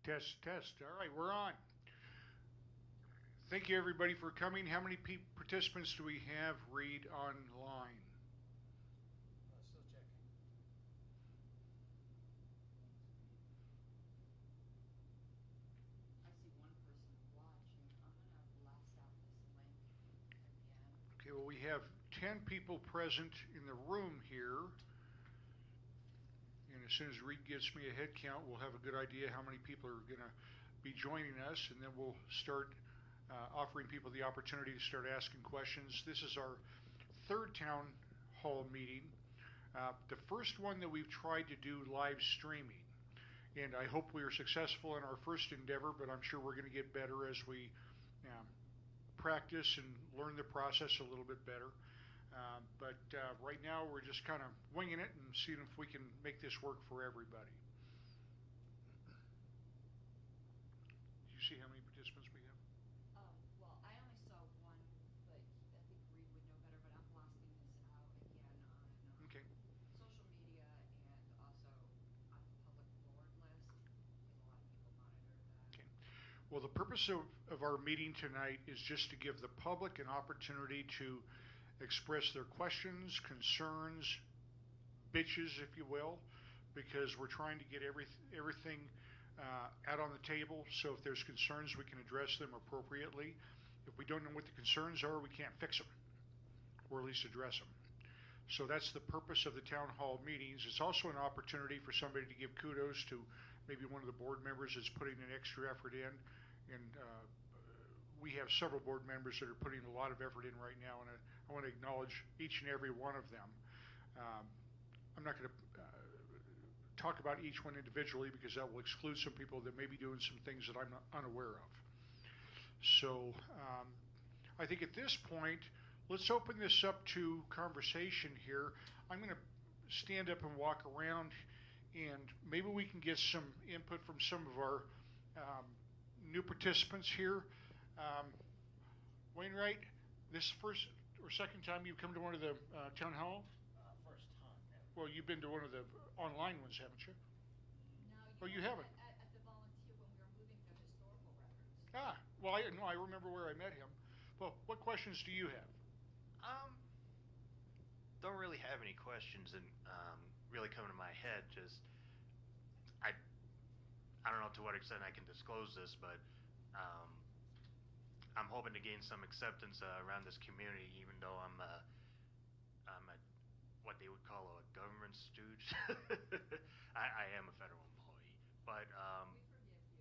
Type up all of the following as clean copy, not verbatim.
Test, test. All right, we're on. Thank you, everybody, for coming. How many participants do we have read online? Still checking. I see one person watching. I'm going to blast out this link again. Okay, well, we have 10 people present in the room here. And as soon as Reed gives me a head count, we'll have a good idea how many people are going to be joining us, and then we'll start offering people the opportunity to start asking questions. This is our third town hall meeting. The first one that we've tried to do live streaming, and I hope we are successful in our first endeavor, but I'm sure we're going to get better as we practice and learn the process a little bit better. But right now we're just kind of winging it and seeing if we can make this work for everybody. Do you see how many participants we have? Well, I only saw one, but I think Reed would know better, but I'm blasting this out again on social media and also on the public board list, because a lot of people monitor that. Okay. Well, the purpose of our meeting tonight is just to give the public an opportunity to express their questions, concerns, bitches, if you will, because we're trying to get everything out on the table. So if there's concerns, we can address them appropriately. If we don't know what the concerns are, we can't fix them, or at least address them. So that's the purpose of the town hall meetings. It's also an opportunity for somebody to give kudos to maybe one of the board members that's putting an extra effort in. And we have several board members that are putting a lot of effort in right now, and I want to acknowledge each and every one of them. I'm not going to talk about each one individually because that will exclude some people that may be doing some things that I'm not unaware of. So I think at this point, let's open this up to conversation here. I'm going to stand up and walk around, and maybe we can get some input from some of our new participants here. Wainwright, this first or second time you've come to one of the town hall? First time. Yeah. Well, you've been to one of the online ones, haven't you? No, you haven't. At the volunteer when we were moving the historical records. Well, I remember where I met him. Well, what questions do you have? Don't really have any questions and really come to my head. Just I don't know to what extent I can disclose this, but I'm hoping to gain some acceptance around this community, even though I'm a what they would call a government stooge. I am a federal employee, but We forgive you.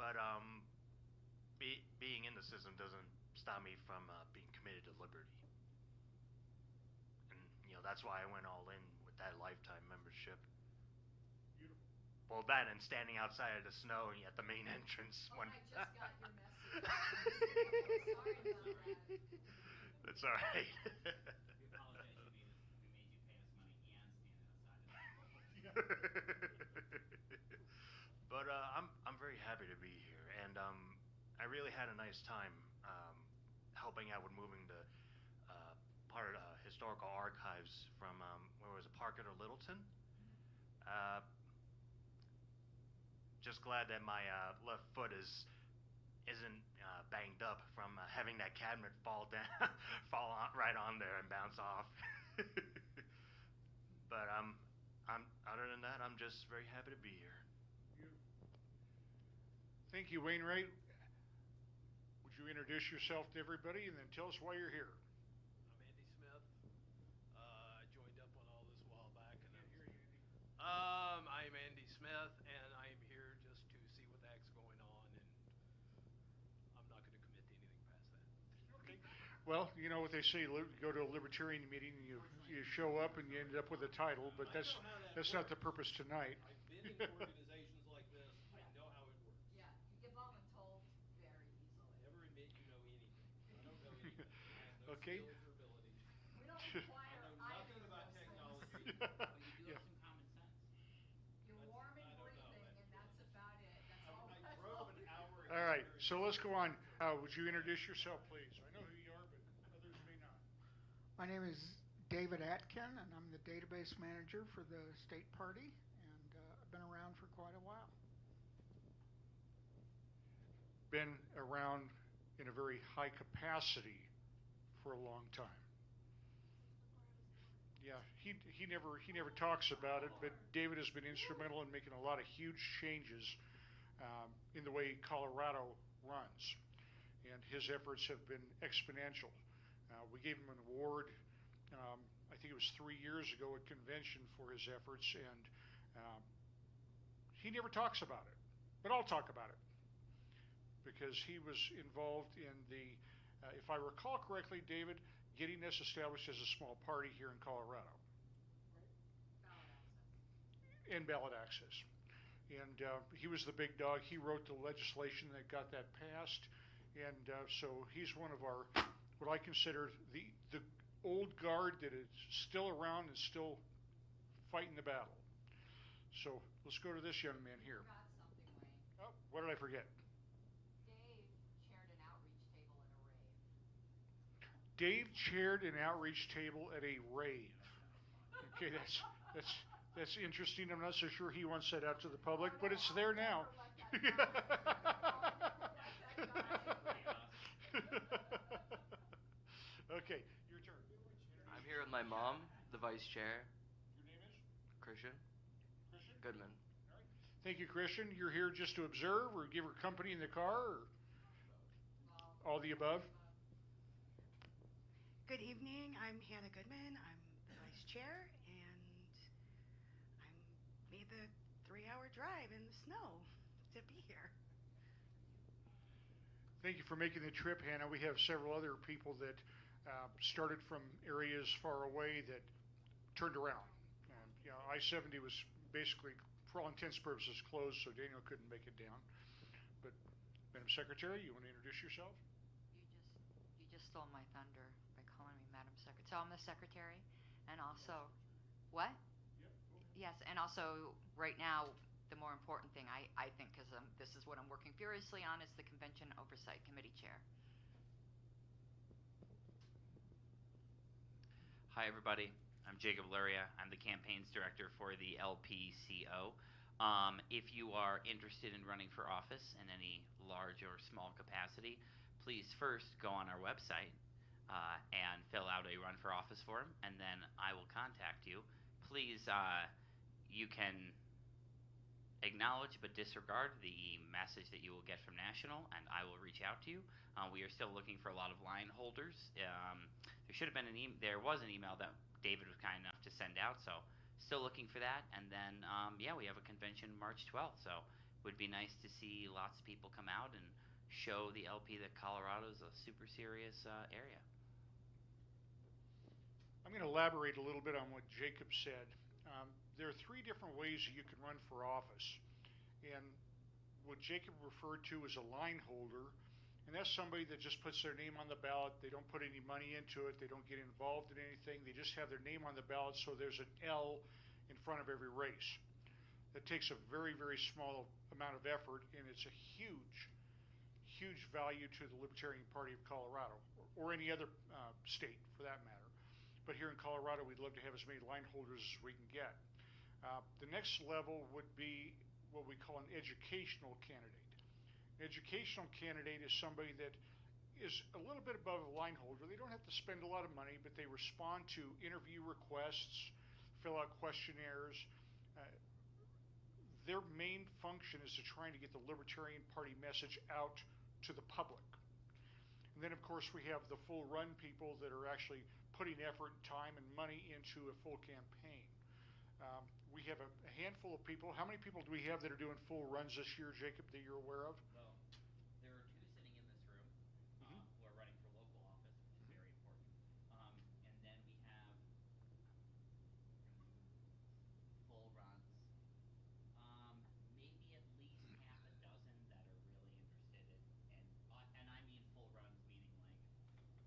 but being in the system doesn't stop me from being committed to liberty, and that's why I went all in with that lifetime membership. Beautiful. Well, that and standing outside of the snow at the main entrance. Oh, when I just got your message. Sorry about that. That's all right. We apologize. We made you pay us money and stand outside. But I'm very happy to be here, and I really had a nice time helping out with moving the part of the historical archives from where was it, Parker to Littleton. Just glad that my left foot isn't banged up from having that cabinet fall down, right on there and bounce off. But other than that, I'm just very happy to be here. Beautiful. Thank you, Wainwright. Would you introduce yourself to everybody and then tell us why you're here? I'm Andy Smith. I joined up on all this a while back, and I'm Andy Smith, and I'm here just to see what the heck's going on, and I'm not going to commit to anything past that. Okay. Well, you know what they say: go to a Libertarian meeting, and you show up, and you end up with a title. But that's not the purpose tonight. I've been in organizations like this. I know how it works. Yeah, you get voluntold very easily. Never admit you know anything. I don't know anything. I have no Okay. skills or abilities. We don't require I know either nothing of about those technology. things. But you do Yeah. have some common sense. You're That's- warm I and don't know. breathing, and that's about it. That's all. I That's drove all an we- hour. All right, so let's go on. Would you introduce yourself, please? I know who you are, but others may not. My name is David Atkin, and I'm the database manager for the state party. And I've been around for quite a while. Been around in a very high capacity for a long time. Yeah, he never talks about it, but David has been instrumental in making a lot of huge changes in the way Colorado runs, and his efforts have been exponential. We gave him an award, I think it was 3 years ago at convention for his efforts, and he never talks about it, but I'll talk about it because he was involved in the, if I recall correctly, David, getting us established as a small party here in Colorado. Ballot access. And ballot access. And he was the big dog. He wrote the legislation that got that passed. And so he's one of our, what I consider the old guard that is still around and still fighting the battle. So let's go to this young man here. You forgot something, Wayne. Oh, what did I forget? Dave chaired an outreach table at a rave. Dave chaired an outreach table at a rave. Okay, that's interesting. I'm not so sure he wants that out to the public, but it's there now. Okay, your turn. I'm here with my mom, the vice chair. Your name is? Christian Christian? Goodman. All right. Thank you, Christian. You're here just to observe or give her company in the car or all the above? Good evening. I'm Hannah Goodman. I'm the vice chair, and I made the 3-hour drive in the snow to be here. Thank you for making the trip, Hannah. We have several other people that started from areas far away that turned around. And, you know, I-70 was basically, for all intents and purposes, closed, so Daniel couldn't make it down. But, Madam Secretary, you want to introduce yourself? You just stole my thunder by calling me Madam Secretary. So I'm the secretary, and also, what? Yep. Yes, and also right now, the more important thing I think, because this is what I'm working furiously on, is the Convention Oversight Committee chair. Hi, everybody. I'm Jacob Luria. I'm the campaigns director for the LPCO. If you are interested in running for office in any large or small capacity, please first go on our website and fill out a run for office form, and then I will contact you. Please, you can acknowledge but disregard the message that you will get from National, and I will reach out to you. We are still looking for a lot of line holders. There should have been there was an email that David was kind enough to send out, so still looking for that. And then, yeah, we have a convention March 12th, so it would be nice to see lots of people come out and show the LP that Colorado is a super serious area. I'm going to elaborate a little bit on what Jacob said. There are 3 different ways that you can run for office. And what Jacob referred to as a line holder, and that's somebody that just puts their name on the ballot. They don't put any money into it. They don't get involved in anything. They just have their name on the ballot, so there's an L in front of every race. That takes a very, very small amount of effort, and it's a huge, huge value to the Libertarian Party of Colorado, or any other state for that matter. But here in Colorado, we'd love to have as many line holders as we can get. The next level would be what we call an educational candidate. An educational candidate is somebody that is a little bit above a line holder. They don't have to spend a lot of money, but they respond to interview requests, fill out questionnaires. Their main function is to trying to get the Libertarian Party message out to the public. And then, of course, we have the full run people that are actually putting effort, time, and money into a full campaign. We have a handful of people. How many people do we have that are doing full runs this year, Jacob, that you're aware of? Well, there are 2 sitting in this room who are running for local office, which is very important. And then we have full runs. Maybe at least half a dozen that are really interested and I mean full runs, meaning like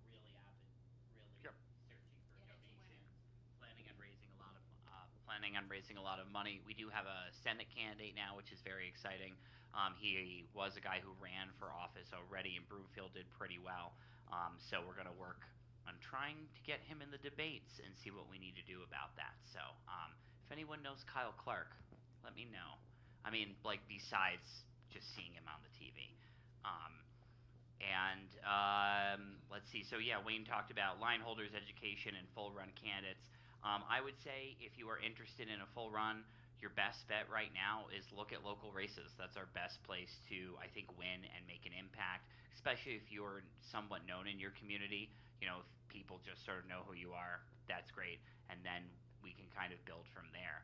really avid, really Yep. searching for donations, planning on raising a lot of money. We do have a Senate candidate now, which is very exciting. He was a guy who ran for office already in Broomfield, did pretty well. So we're going to work on trying to get him in the debates and see what we need to do about that. So if anyone knows Kyle Clark, let me know. I mean, like, besides just seeing him on the TV. Let's see. So yeah, Wayne talked about line holders, education, and full run candidates. I would say if you are interested in a full run, your best bet right now is look at local races. That's our best place to, I think, win and make an impact, especially if you're somewhat known in your community. You know, if people just sort of know who you are, that's great. And then we can kind of build from there.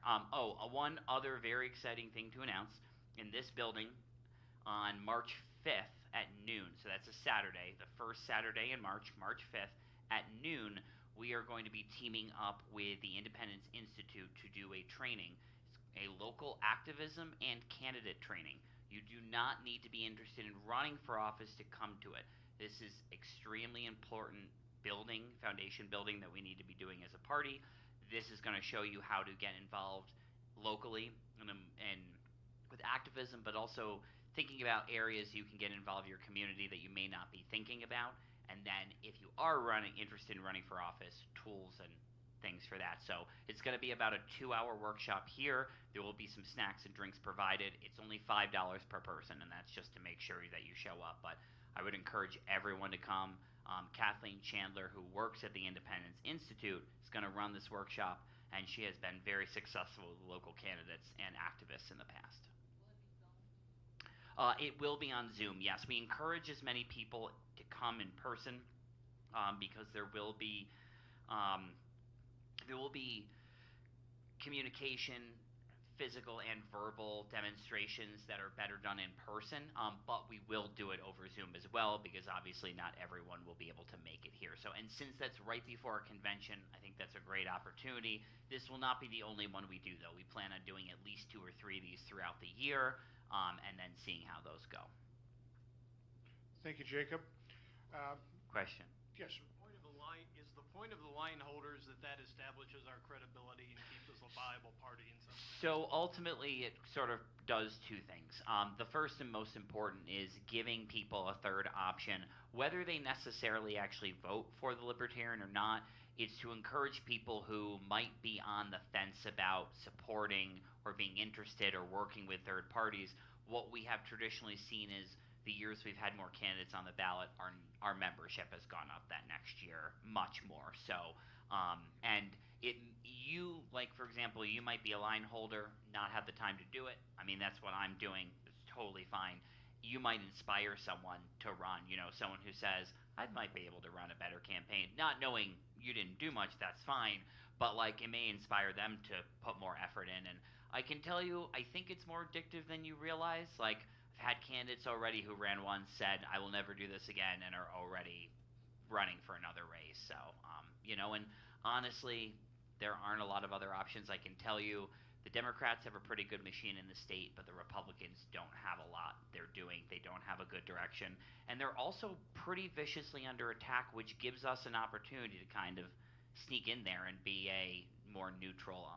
One other very exciting thing to announce in this building on March 5th at noon. So that's a Saturday, the first Saturday in March, March 5th at noon. We are going to be teaming up with the Independence Institute to do a training, a local activism and candidate training. You do not need to be interested in running for office to come to it. This is extremely important foundation building that we need to be doing as a party. This is going to show you how to get involved locally and with activism, but also thinking about areas you can get involved in your community that you may not be thinking about. And then if you are interested in running for office, tools and things for that. So it's going to be about a 2-hour workshop here. There will be some snacks and drinks provided. It's only $5 per person, and that's just to make sure that you show up. But I would encourage everyone to come. Kathleen Chandler, who works at the Independence Institute, is going to run this workshop, and she has been very successful with local candidates and activists in the past. It will be on Zoom, yes. We encourage as many people to come in person because there will be communication, physical and verbal demonstrations that are better done in person, but we will do it over Zoom as well because obviously not everyone will be able to make it here. And since that's right before our convention, I think that's a great opportunity. This will not be the only one we do, though. We plan on doing at least 2 or 3 of these throughout the year, and then seeing how those go. Thank you, Jacob. Question? Yes. The point of the line holders that establishes our credibility and keeps us a viable party in some sense? So ultimately, it sort of does 2 things. The first and most important is giving people a third option, whether they necessarily actually vote for the Libertarian or not. It's to encourage people who might be on the fence about supporting or being interested or working with third parties. What we have traditionally seen is the years we've had more candidates on the ballot, our membership has gone up that next year much more. So, for example, you might be a line holder, not have the time to do it. I mean, that's what I'm doing. It's totally fine. You might inspire someone to run. Someone who says, I might be able to run a better campaign, not knowing you didn't do much. That's fine, but it may inspire them to put more effort in. And I can tell you, I think it's more addictive than you realize. I've had candidates already who ran once, said, I will never do this again, and are already running for another race. So, and honestly, there aren't a lot of other options. I can tell you the Democrats have a pretty good machine in the state, but the Republicans don't have a lot they're doing. They don't have a good direction. And they're also pretty viciously under attack, which gives us an opportunity to kind of sneak in there and be a more neutral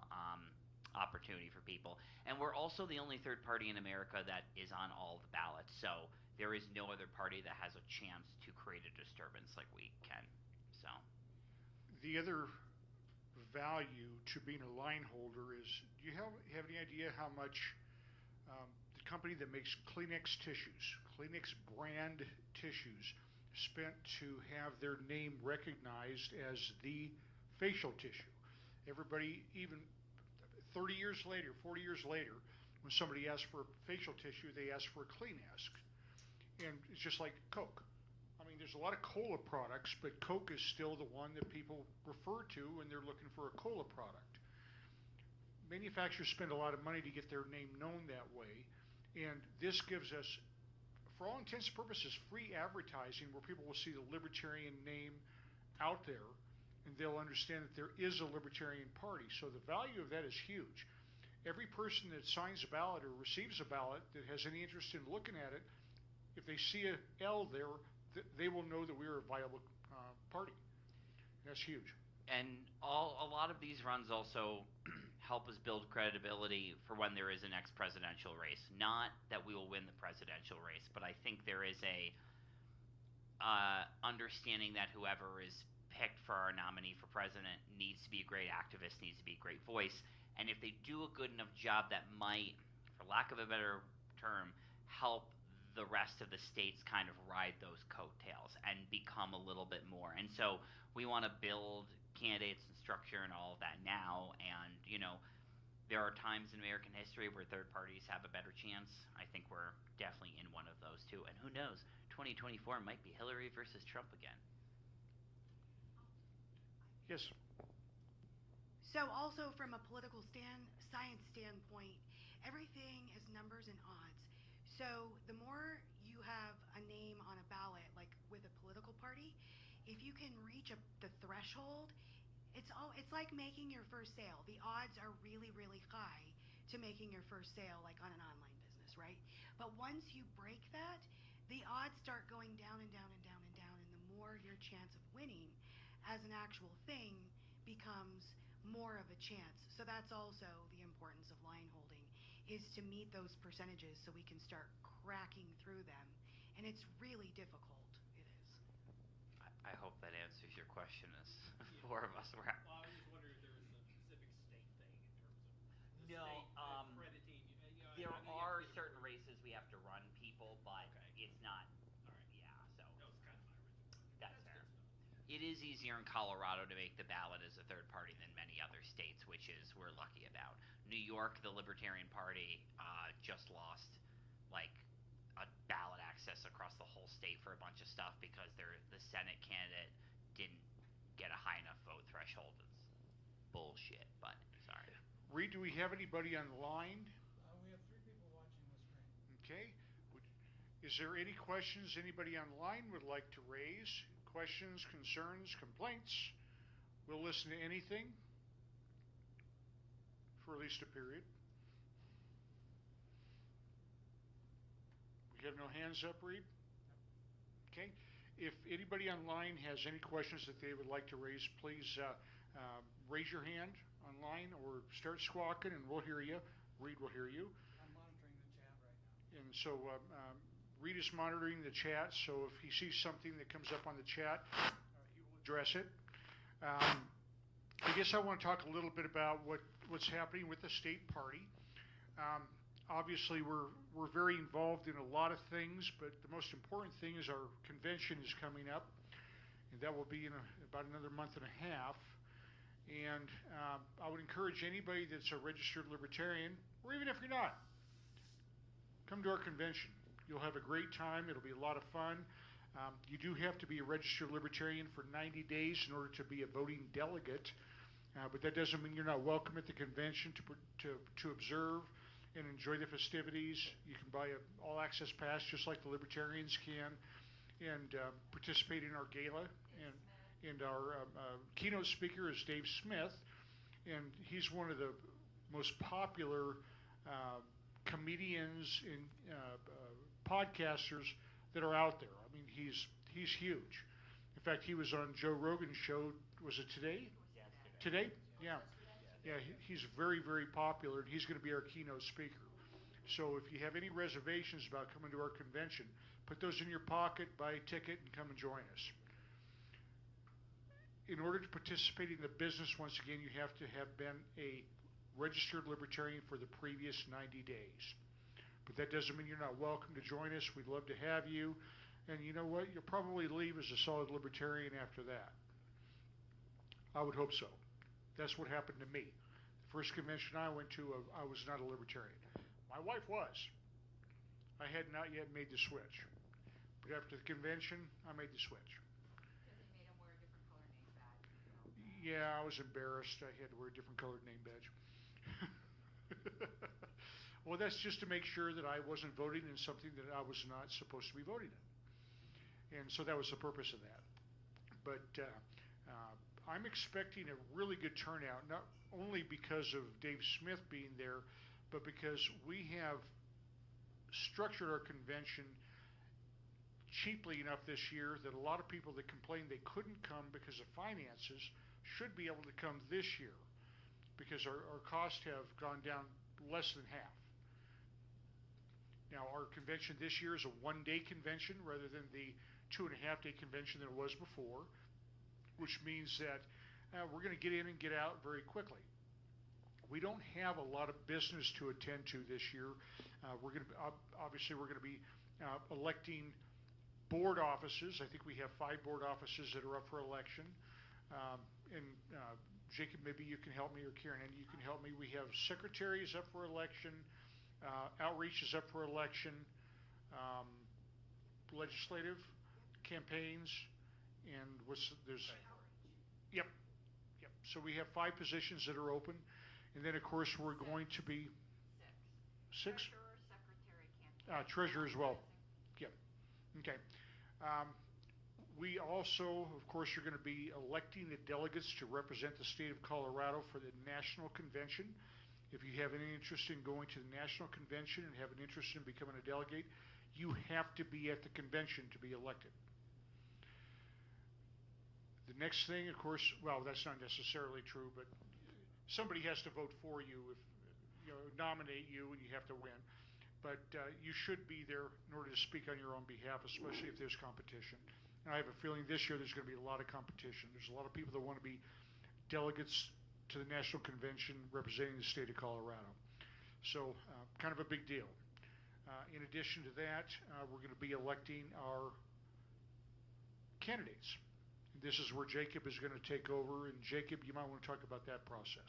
opportunity for people. And we're also the only third party in America that is on all the ballots. So there is no other party that has a chance to create a disturbance like we can. So the other value to being a line holder is, do you have any idea how much the company that makes Kleenex tissues, Kleenex brand tissues, spent to have their name recognized as the facial tissue? Everybody, even 30 years later, 40 years later, when somebody asks for facial tissue, they ask for a Kleenex. And it's just like Coke. I mean, there's a lot of cola products, but Coke is still the one that people refer to when they're looking for a cola product. Manufacturers spend a lot of money to get their name known that way, and this gives us, for all intents and purposes, free advertising where people will see the Libertarian name out there, and they'll understand that there is a Libertarian Party. So the value of that is huge. Every person that signs a ballot or receives a ballot that has any interest in looking at it, if they see a L there, they will know that we are a viable party. That's huge. And a lot of these runs also help us build credibility for when there is a next presidential race. Not that we will win the presidential race, but I think there is a understanding that whoever is picked for our nominee for president needs to be a great activist, needs to be a great voice. And if they do a good enough job, that might, for lack of a better term, help the rest of the states kind of ride those coattails and become a little bit more. And so we want to build candidates and structure and all of that now. And, there are times in American history where third parties have a better chance. I think we're definitely in one of those too. And who knows, 2024 might be Hillary versus Trump again. Yes. So also from a political science standpoint, everything is numbers and odds. So the more you have a name on a ballot, like with a political party, if you can reach the threshold, it's like making your first sale. The odds are really, really high to making your first sale, like on an online business, right? But once you break that, the odds start going down and down and down and down, and the more your chance of winning as an actual thing becomes more of a chance. So that's also the importance of line holding, is to meet those percentages so we can start cracking through them. And it's really difficult. It is. I hope that answers your question as Yeah. 4 of us were. Well, I was just wondering if there was a specific state thing in terms of the No, state accrediting. There I know you are have to get certain approved. races we have to run people, but Okay. it's not. All right. Yeah, so That was kind of my original question. that's That's fair. good stuff. It is easier in Colorado to make the ballot as a third party than many other states, which is we're lucky about. New York, the Libertarian Party just lost like a ballot access across the whole state for a bunch of stuff because the Senate candidate didn't get a high enough vote threshold. It's bullshit, but sorry. Reed, do we have anybody on the line? We have 3 people watching the screen. Okay. Is there any questions anybody online would like to raise? Questions, concerns, complaints? We'll listen to anything for at least a period. We have no hands up, Reed? Okay. If anybody online has any questions that they would like to raise, please raise your hand online or start squawking and we'll hear you. Reed will hear you. I'm monitoring the chat right now. And so Reed is monitoring the chat, so if he sees something that comes up on the chat, he will address it. I guess I want to talk a little bit about what's happening with the state party. Obviously, we're very involved in a lot of things, but the most important thing is our convention is coming up, and that will be in about another month and a half. And I would encourage anybody that's a registered libertarian, or even if you're not, come to our convention. You'll have a great time. It'll be a lot of fun. You do have to be a registered libertarian for 90 days in order to be a voting delegate, but that doesn't mean you're not welcome at the convention to observe and enjoy the festivities. You can buy an all-access pass just like the libertarians can, and participate in our gala. And our keynote speaker is Dave Smith, and he's one of the most popular comedians and podcasters that are out there. I mean, he's huge. In fact, he was on Joe Rogan's show. Was it today? Today? Yeah. Yeah, he's very, very popular, and he's going to be our keynote speaker. So if you have any reservations about coming to our convention, put those in your pocket, buy a ticket, and come and join us. In order to participate in the business, once again, you have to have been a registered libertarian for the previous 90 days. But that doesn't mean you're not welcome to join us. We'd love to have you. And you know what? You'll probably leave as a solid libertarian after that. I would hope so. That's what happened to me. The first convention I went to, I was not a libertarian. My wife was. I had not yet made the switch. But after the convention, I made the switch. Because they made him wear a different color name badge. Yeah, I was embarrassed. I had to wear a different colored name badge. Well, that's just to make sure that I wasn't voting in something that I was not supposed to be voting in. And so that was the purpose of that. But I'm expecting a really good turnout, not only because of Dave Smith being there, but because we have structured our convention cheaply enough this year that a lot of people that complained they couldn't come because of finances should be able to come this year, because our costs have gone down less than half. Now, our convention this year is a one-day convention rather than the 2.5-day convention that it was before, which means that we're going to get in and get out very quickly. We don't have a lot of business to attend to this year. We're going to obviously we're going to be electing board offices. I think we have 5 board offices that are up for election. And Jacob, maybe you can help me, or Karen, and you can help me. We have secretaries up for election, outreach is up for election, legislative campaigns, and there's. Yep. So we have 5 positions that are open, and then of course we're going to be 6. Treasurer, secretary, campaign. Treasurer as well. Yep. Okay. We also, of course, are going to be electing the delegates to represent the state of Colorado for the national convention. If you have any interest in going to the national convention and have an interest in becoming a delegate, you have to be at the convention to be elected. The next thing, of course, well, that's not necessarily true, but somebody has to vote for you, nominate you, and you have to win. But you should be there in order to speak on your own behalf, especially if there's competition. And I have a feeling this year there's going to be a lot of competition. There's a lot of people that want to be delegates to the National Convention representing the state of Colorado. So kind of a big deal. In addition to that, we're going to be electing our candidates. This is where Jacob is going to take over. And Jacob, you might want to talk about that process.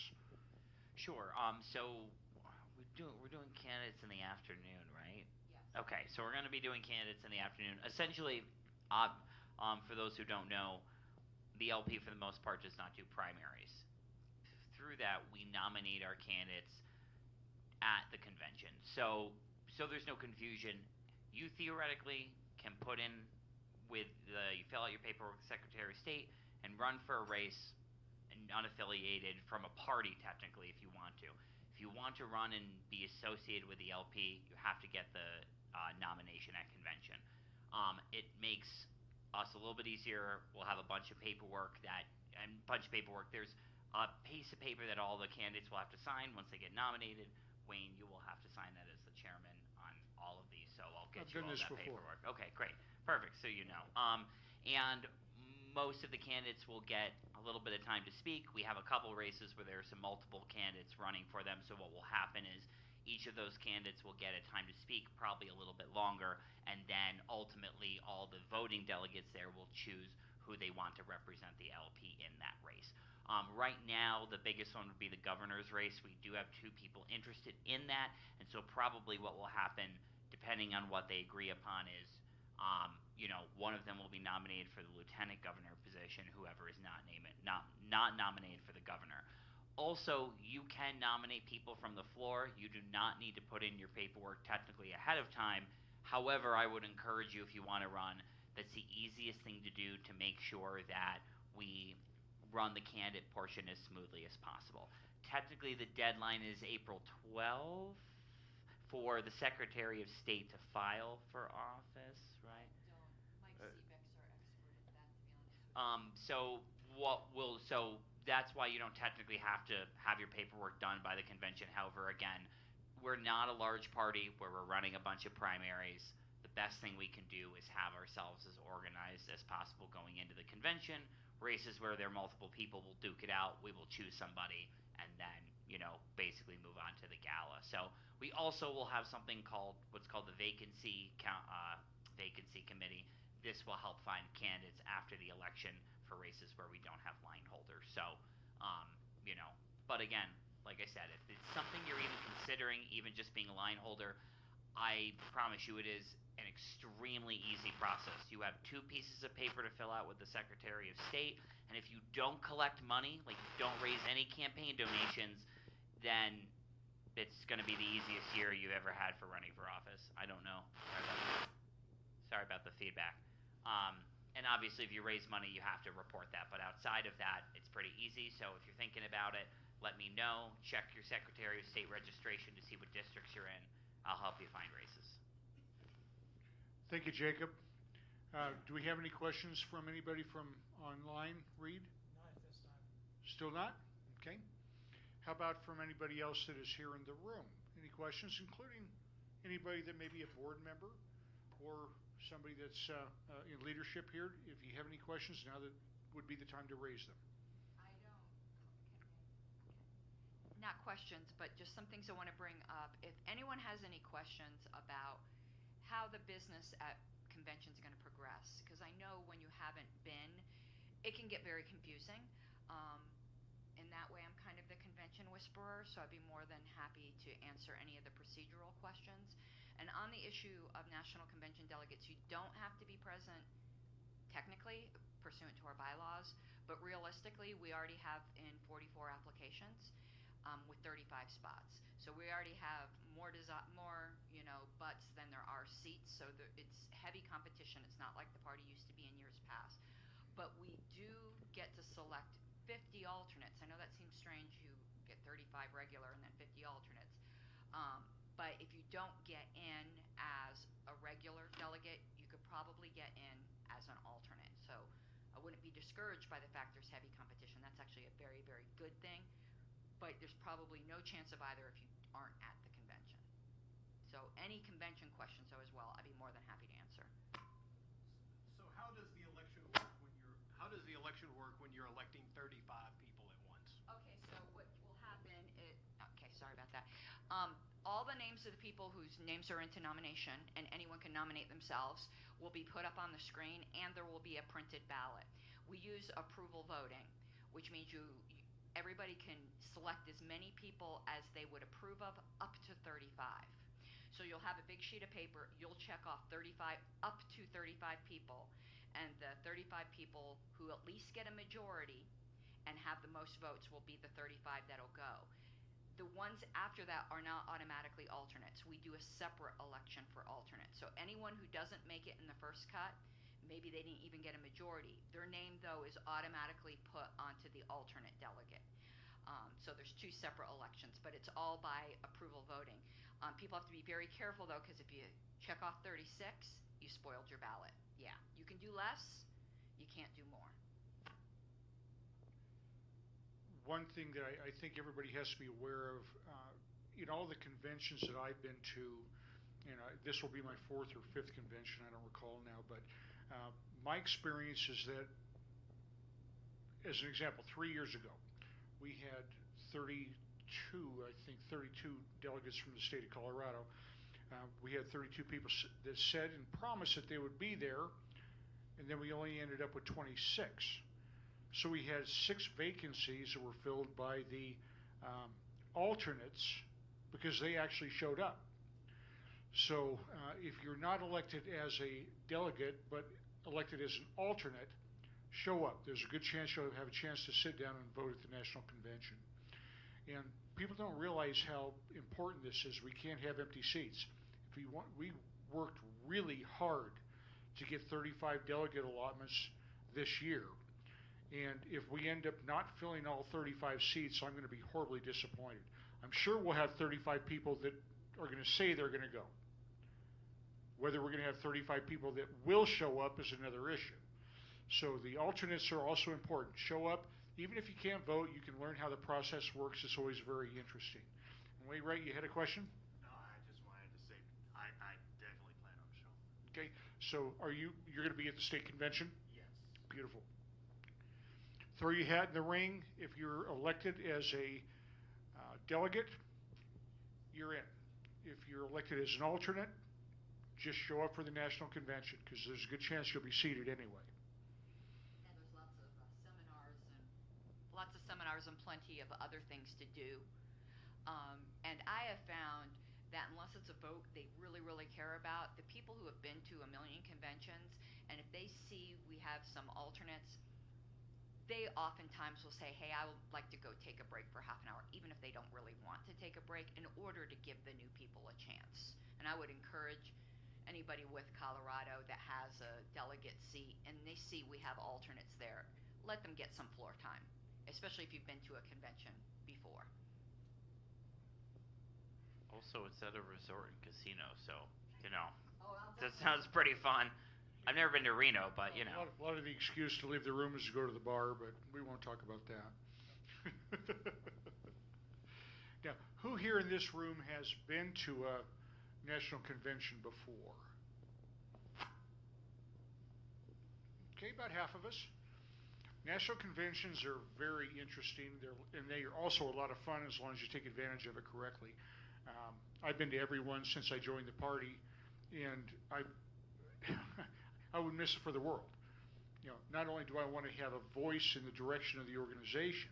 Sure. So we're doing candidates in the afternoon, right? Yes. Okay, so we're going to be doing candidates in the afternoon. Essentially, for those who don't know, the LP for the most part does not do primaries. Through that, we nominate our candidates at the convention. So there's no confusion. You theoretically can put in you fill out your paperwork with the Secretary of State and run for a race and unaffiliated from a party, technically, if you want to. If you want to run and be associated with the LP, you have to get the nomination at convention. It makes us a little bit easier. We'll have a bunch of paperwork. There's a piece of paper that all the candidates will have to sign once they get nominated. Wayne, you will have to sign that as the chairman on all of these, so I'll get you all that paperwork. Okay, great. Perfect, so you know. And most of the candidates will get a little bit of time to speak. We have a couple races where there are some multiple candidates running for them, so what will happen is each of those candidates will get a time to speak, probably a little bit longer, and then ultimately all the voting delegates there will choose who they want to represent the LP in that race. Right now, the biggest one would be the governor's race. We do have 2 people interested in that, and so probably what will happen, depending on what they agree upon, is one of them will be nominated for the lieutenant governor position, whoever is not nominated for the governor. Also, you can nominate people from the floor. You do not need to put in your paperwork technically ahead of time. However, I would encourage you, if you want to run, that's the easiest thing to do to make sure that we run the candidate portion as smoothly as possible. Technically, the deadline is April 12th for the Secretary of State to file for office, right? Mike Seebeck's our expert at that, to be honest with you. So that's why you don't technically have to have your paperwork done by the convention. However, again, we're not a large party where we're running a bunch of primaries. The best thing we can do is have ourselves as organized as possible going into the convention. Races where there are multiple people, will duke it out. We will choose somebody and then, basically move on to the gala. So we also will have something what's called the vacancy committee. This will help find candidates after the election for races where we don't have line holders. So, but again, like I said, if it's something you're even considering, even just being a line holder, I promise you it is an extremely easy process. You have 2 pieces of paper to fill out with the Secretary of State, and if you don't collect money, like you don't raise any campaign donations, then it's going to be the easiest year you've ever had for running for office. I don't know. Sorry about the feedback. And obviously, if you raise money, you have to report that. But outside of that, it's pretty easy. So if you're thinking about it, let me know. Check your Secretary of State registration to see what districts you're in. I'll help you find races. Thank you, Jacob. Do we have any questions from anybody from online, Reed? Not at this time. Still not? Okay. How about from anybody else that is here in the room? Any questions, including anybody that may be a board member or somebody that's in leadership here? If you have any questions, now that would be the time to raise them. I don't. not questions, but just some things I want to bring up. If anyone has any questions about how the business at conventions is going to progress, because I know when you haven't been, it can get very confusing. In that way, I'm kind of the convention whisperer, so I'd be more than happy to answer any of the procedural questions. And on the issue of national convention delegates, you don't have to be present technically pursuant to our bylaws, but realistically, we already have in 44 applications with 35 spots. So we already have more butts than there are seats. So it's heavy competition. It's not like the party used to be in years past. But we do get to select 50 alternates. I know that seems strange. You get 35 regular and then 50 alternates. But if you don't get in as a regular delegate, you could probably get in as an alternate. So I wouldn't be discouraged by the fact there's heavy competition. That's actually a very, very good thing. But there's probably no chance of either if you aren't at the convention. So any convention questions, though, as well, I'd be more than happy to answer. So how does the election work when you're electing 35 people at once? Okay, so what will happen okay, sorry about that. All the names of the people whose names are into nomination, and anyone can nominate themselves, will be put up on the screen, and there will be a printed ballot. We use approval voting, which means everybody can select as many people as they would approve of, up to 35. So you'll have a big sheet of paper, you'll check off up to 35 people, and the 35 people who at least get a majority and have the most votes will be the 35 that'll go. The ones after that are not automatically alternates. We do a separate election for alternates. So anyone who doesn't make it in the first cut, maybe they didn't even get a majority, their name, though, is automatically put onto the alternate delegate. So there's two separate elections, but it's all by approval voting. People have to be very careful, though, because if you check off 36, you spoiled your ballot. Yeah, you can do less, you can't do more. One thing that I think everybody has to be aware of, in all the conventions that I've been to, this will be my 4th or 5th convention, I don't recall now, but my experience is that, as an example, 3 years ago, we had 32 delegates from the state of Colorado. We had 32 people that said and promised that they would be there, and then we only ended up with 26. So we had 6 vacancies that were filled by the alternates because they actually showed up. So if you're not elected as a delegate but elected as an alternate, show up. There's a good chance you'll have a chance to sit down and vote at the National Convention. And people don't realize how important this is. We can't have empty seats. We worked really hard to get 35 delegate allotments this year. And if we end up not filling all 35 seats, I'm going to be horribly disappointed. I'm sure we'll have 35 people that are going to say they're going to go. Whether we're going to have 35 people that will show up is another issue. So the alternates are also important. Show up. Even if you can't vote, you can learn how the process works. It's always very interesting. And Wade, right, you had a question? No, I just wanted to say I definitely plan on showing. Okay. So you're going to be at the state convention? Yes. Beautiful. Throw your hat in the ring. If you're elected as a delegate, you're in. If you're elected as an alternate, just show up for the national convention because there's a good chance you'll be seated anyway. And there's lots of seminars and plenty of other things to do. And I have found that unless it's a vote they really, really care about, the people who have been to a million conventions, and if they see we have some alternates, they oftentimes will say, hey, I would like to go take a break for half an hour, even if they don't really want to take a break, in order to give the new people a chance. And I would encourage anybody with Colorado that has a delegate seat and they see we have alternates there, let them get some floor time, especially if you've been to a convention before. Also, it's at a resort and casino, so, I'll that sounds pretty fun. I've never been to Reno, but, A lot of the excuse to leave the room is to go to the bar, but we won't talk about that. Now, who here in this room has been to a national convention before? Okay, about half of us. National conventions are very interesting. And they are also a lot of fun as long as you take advantage of it correctly. I've been to every one since I joined the party, and I would miss it for the world. Not only do I want to have a voice in the direction of the organization,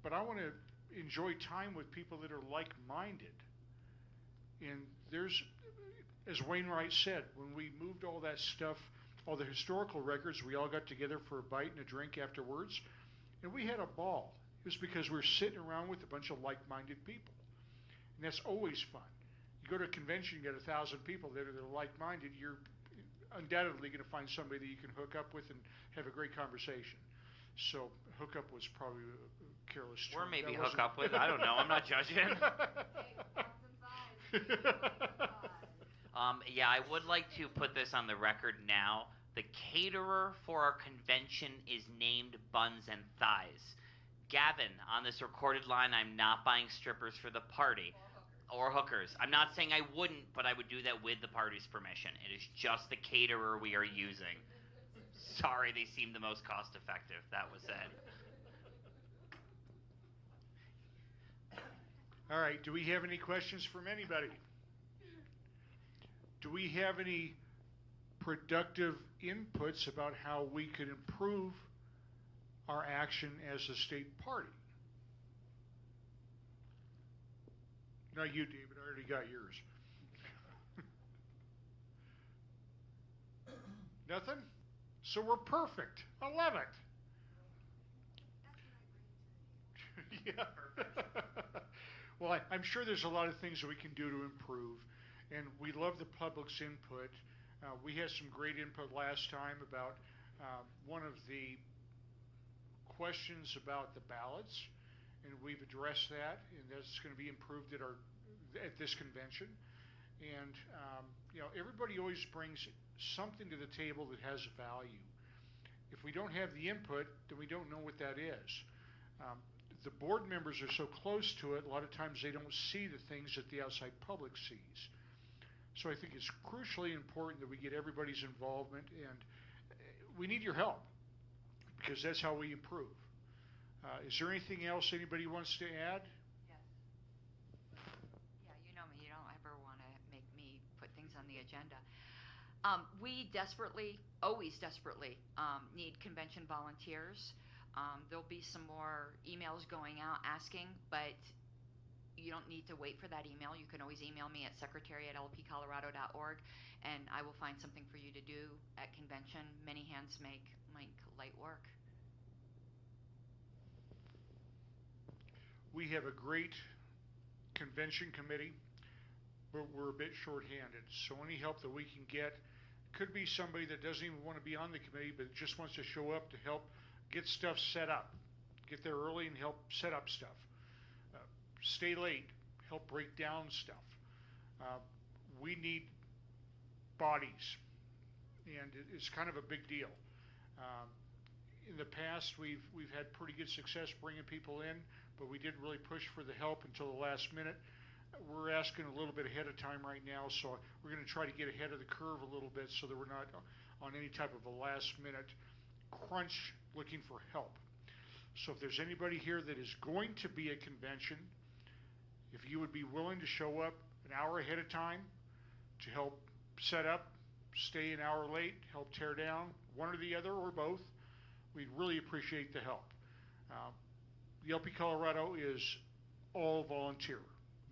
but I want to enjoy time with people that are like-minded. And as Wainwright said, when we moved all that stuff, all the historical records, we all got together for a bite and a drink afterwards, and we had a ball. It was because we were sitting around with a bunch of like-minded people. And that's always fun. You go to a convention, you get 1,000 people that are like-minded, you're undoubtedly going to find somebody that you can hook up with and have a great conversation. So hook up was probably a careless term. Or maybe hook up with, I don't know, I'm not judging. Yeah, I would like to put this on the record now. The caterer for our convention is named Buns and Thighs. Gavin, on this recorded line, I'm not buying strippers for the party. Or hookers. I'm not saying I wouldn't, but I would do that with the party's permission. It is just the caterer we are using. Sorry, they seem the most cost effective. That was said. All right, do we have any questions from anybody? Do we have any productive inputs about how we could improve our action as a state party? Not you, David. I already got yours. Nothing? So we're perfect. I love it. Yeah. Well, I'm sure there's a lot of things that we can do to improve, and we love the public's input. We had some great input last time about one of the questions about the ballots, and we've addressed that, and that's going to be improved at this convention. And everybody always brings something to the table that has value. If we don't have the input, then we don't know what that is. The board members are so close to it, a lot of times they don't see the things that the outside public sees. So I think it's crucially important that we get everybody's involvement, and we need your help because that's how we improve. Is there anything else anybody wants to add? Yes. Yeah, you know me. You don't ever want to make me put things on the agenda. We always desperately need convention volunteers. There'll be some more emails going out asking, but you don't need to wait for that email. You can always email me at secretary@lpcolorado.org, and I will find something for you to do at convention. Many hands make light work. We have a great convention committee, but we're a bit shorthanded. So any help that we can get, could be somebody that doesn't even want to be on the committee, but just wants to show up to help get stuff set up. Get there early and help set up stuff. Stay late, help break down stuff. We need bodies, and it's kind of a big deal. In the past, we've had pretty good success bringing people in, but we didn't really push for the help until the last minute. We're asking a little bit ahead of time right now, so we're going to try to get ahead of the curve a little bit so that we're not on any type of a last-minute crunch looking for help. So if there's anybody here that is going to be a convention, if you would be willing to show up an hour ahead of time to help set up, stay an hour late, help tear down, one or the other or both, we'd really appreciate the help. The LP Colorado is all volunteer.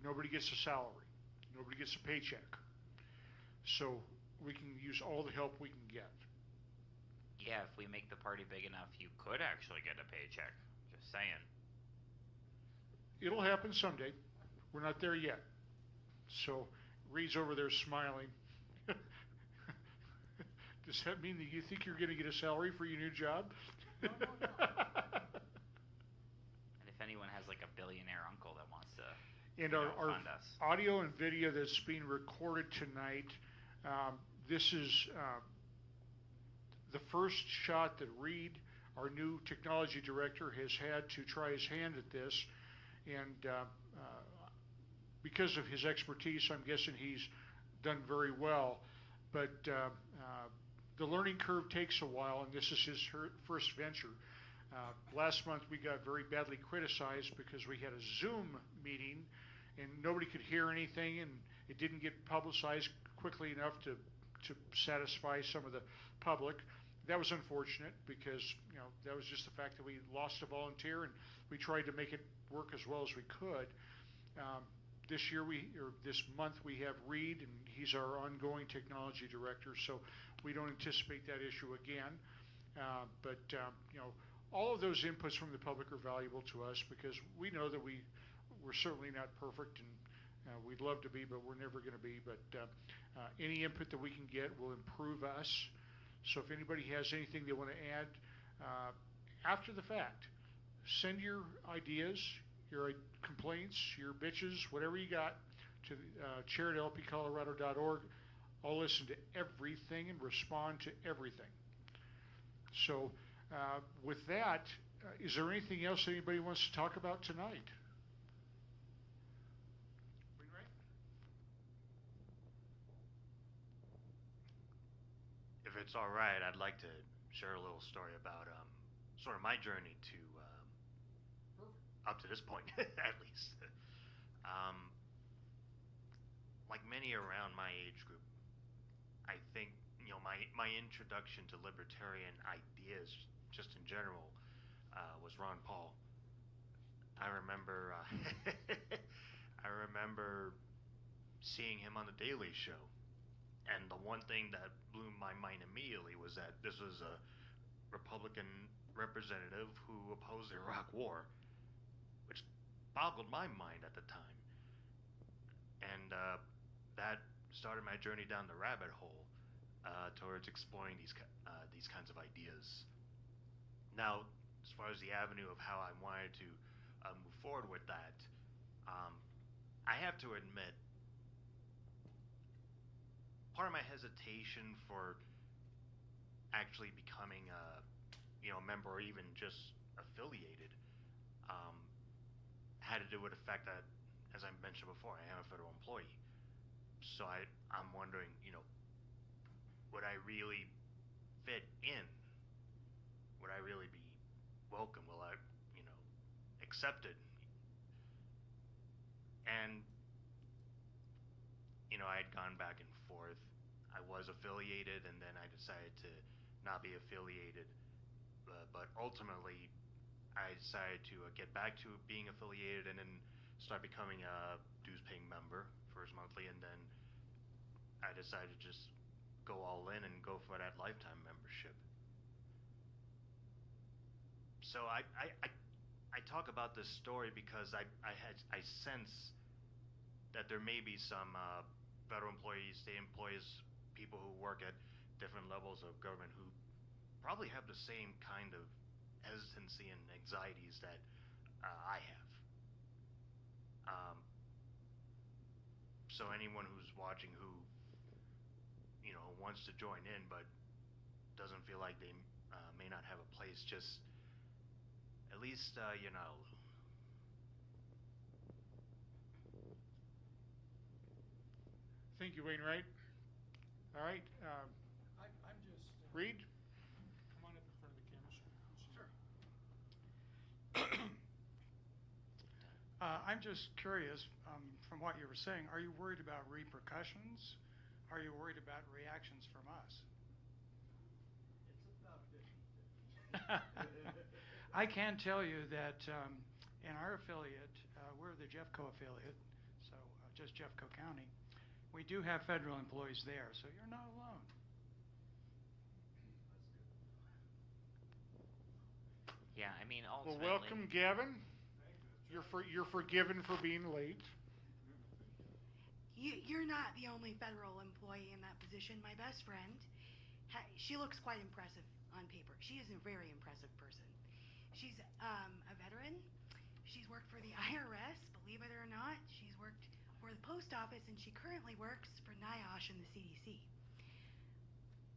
Nobody gets a salary. Nobody gets a paycheck. So we can use all the help we can get. Yeah, if we make the party big enough, you could actually get a paycheck. Just saying. It'll happen someday. We're not there yet. So Reed's over there smiling. Does that mean that you think you're going to get a salary for your new job? No. And if anyone has like a billionaire uncle that wants to And our fund us. audio and video that's being recorded tonight, this is the first shot that Reed, our new technology director, has had to try his hand at this. And because of his expertise, I'm guessing he's done very well. But the learning curve takes a while, and this is his first venture. Last month we got very badly criticized because we had a Zoom meeting and nobody could hear anything, and it didn't get publicized quickly enough to satisfy some of the public. That was unfortunate because that was just the fact that we lost a volunteer, and we tried to make it work as well as we could. This month we have Reed, and he's our ongoing technology director, so we don't anticipate that issue again. But all of those inputs from the public are valuable to us because we know that we're certainly not perfect, and we'd love to be, but we're never going to be. But any input that we can get will improve us. So if anybody has anything they want to add after the fact, send your ideas, your complaints, your bitches, whatever you got, to chair@lpcolorado.org. I'll listen to everything and respond to everything. So with that, is there anything else anybody wants to talk about tonight? If it's all right, I'd like to share a little story about sort of my journey to up to this point, at least. Like many around my age group, I think my introduction to libertarian ideas, just in general, was Ron Paul. I remember I remember seeing him on the Daily Show. And the one thing that blew my mind immediately was that this was a Republican representative who opposed the Iraq War, which boggled my mind at the time. And that started my journey down the rabbit hole towards exploring these kinds of ideas. Now, as far as the avenue of how I wanted to move forward with that, I have to admit, part of my hesitation for actually becoming a member or even just affiliated had to do with the fact that, as I mentioned before, I am a federal employee. So I'm wondering, would I really fit in? Would I really be welcome? Will I, accepted? And I had gone back and forth. I was affiliated, and then I decided to not be affiliated. But ultimately, I decided to get back to being affiliated and then start becoming a dues-paying member, first monthly, and then I decided to just go all in and go for that lifetime membership. So I talk about this story because I sense that there may be some federal employees, state employees, people who work at different levels of government who probably have the same kind of hesitancy and anxieties that I have. So anyone who's watching who wants to join in but doesn't feel like they may not have a place, just at least you're not alone. Thank you, Wainwright. All right. I'm just... Reed? Come on up in front of the camera. Sure. I'm just curious, from what you were saying, are you worried about repercussions? Are you worried about reactions from us? It's about 50-50. I can tell you that in our affiliate, we're the Jeffco affiliate, so just Jeffco County. We do have federal employees there, so you're not alone. Yeah, I mean, Well, ultimately. welcome, Gavin. You're forgiven for being late. You're not the only federal employee in that position. My best friend, she looks quite impressive on paper. She is a very impressive person. She's a veteran. She's worked for the IRS, believe it or not. She's worked for the post office, and she currently works for NIOSH and the CDC.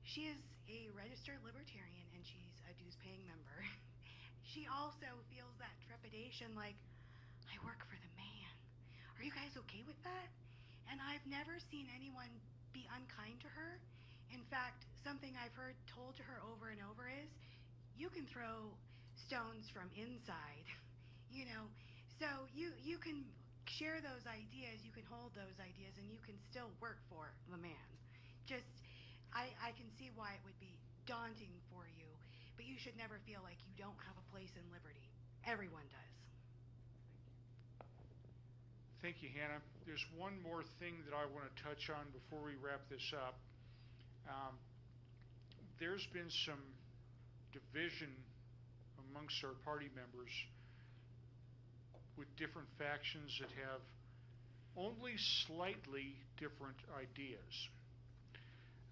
She is a registered libertarian, and she's a dues-paying member. She also feels that trepidation, like, I work for the man. Are you guys okay with that? And I've never seen anyone be unkind to her. In fact, something I've heard told to her over and over is, you can throw stones from inside, you know. So you can share those ideas, you can hold those ideas, and you can still work for the man. Just, I can see why it would be daunting for you, but you should never feel like you don't have a place in liberty. Everyone does. Thank you, Hannah. There's one more thing that I want to touch on before we wrap this up. There's been some division amongst our party members with different factions that have only slightly different ideas.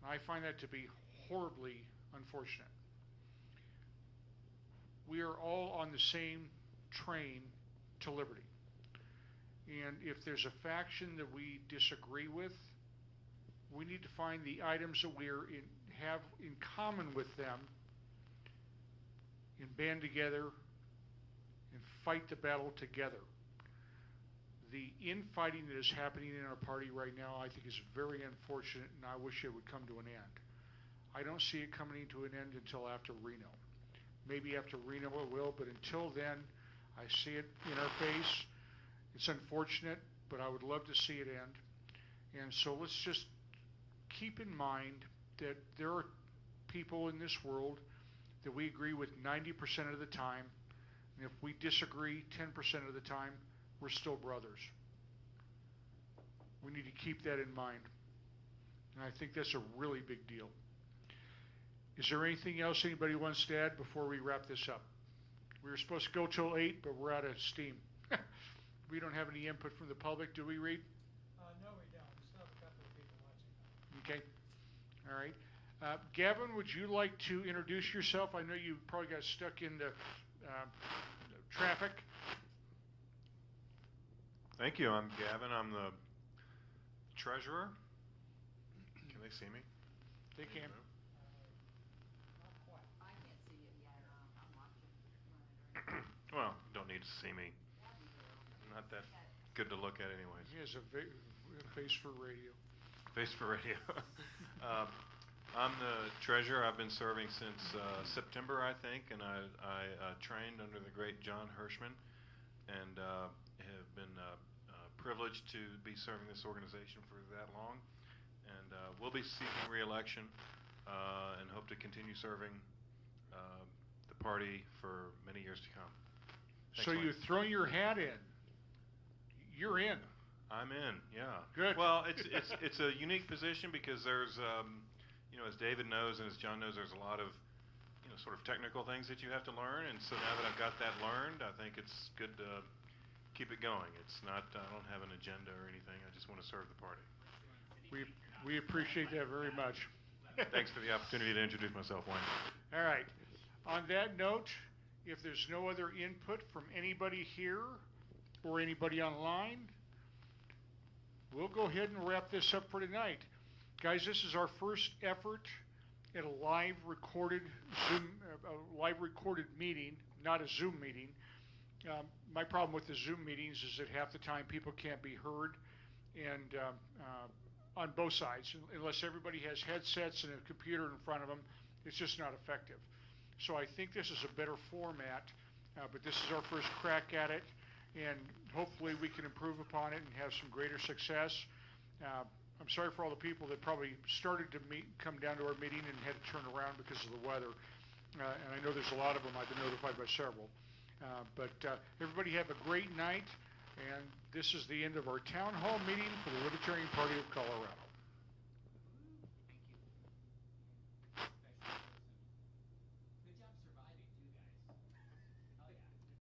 And I find that to be horribly unfortunate. We are all on the same train to liberty. And if there's a faction that we disagree with, we need to find the items that we have in common with them and band together and fight the battle together. The infighting that is happening in our party right now, I think, is very unfortunate, and I wish it would come to an end. I don't see it coming to an end until after Reno. Maybe after Reno it will, but until then, I see it in our face. It's unfortunate, but I would love to see it end. And so let's just keep in mind that there are people in this world that we agree with 90% of the time, and if we disagree 10% of the time, we're still brothers. We need to keep that in mind. And I think that's a really big deal. Is there anything else anybody wants to add before we wrap this up? We were supposed to go till 8, but we're out of steam. We don't have any input from the public, do we, Reed? No, we don't. We still have a couple of people watching. Okay. All right. Gavin, would you like to introduce yourself? I know you probably got stuck into traffic. Thank you. I'm Gavin. I'm the treasurer. Can they see me? They can. Not quite. I can't see it yet. I'm watching. Well, don't need to see me. Not that good to look at anyways. He has a face for radio. Face for radio. I'm the treasurer. I've been serving since September, I think, and I trained under the great John Hirschman, and have been privileged to be serving this organization for that long. And we'll be seeking re-election and hope to continue serving the party for many years to come. Thanks, So you're throwing your hat in. You're in. I'm in, yeah. Good. Well, it's a unique position because there's, as David knows and as John knows, there's a lot of, sort of technical things that you have to learn. And so now that I've got that learned, I think it's good to keep it going. It's not, I don't have an agenda or anything. I just want to serve the party. We appreciate that very much. Thanks for the opportunity to introduce myself, Wayne. All right. On that note, if there's no other input from anybody here or anybody online, we'll go ahead and wrap this up for tonight. Guys, this is our first effort at a live recorded meeting, not a Zoom meeting. My problem with the Zoom meetings is that half the time people can't be heard, and on both sides, unless everybody has headsets and a computer in front of them, it's just not effective. So I think this is a better format, but this is our first crack at it, and hopefully we can improve upon it and have some greater success. I'm sorry for all the people that probably started to come down to our meeting and had to turn around because of the weather. And I know there's a lot of them. I've been notified by several. But everybody have a great night. And this is the end of our town hall meeting for the Libertarian Party of Colorado.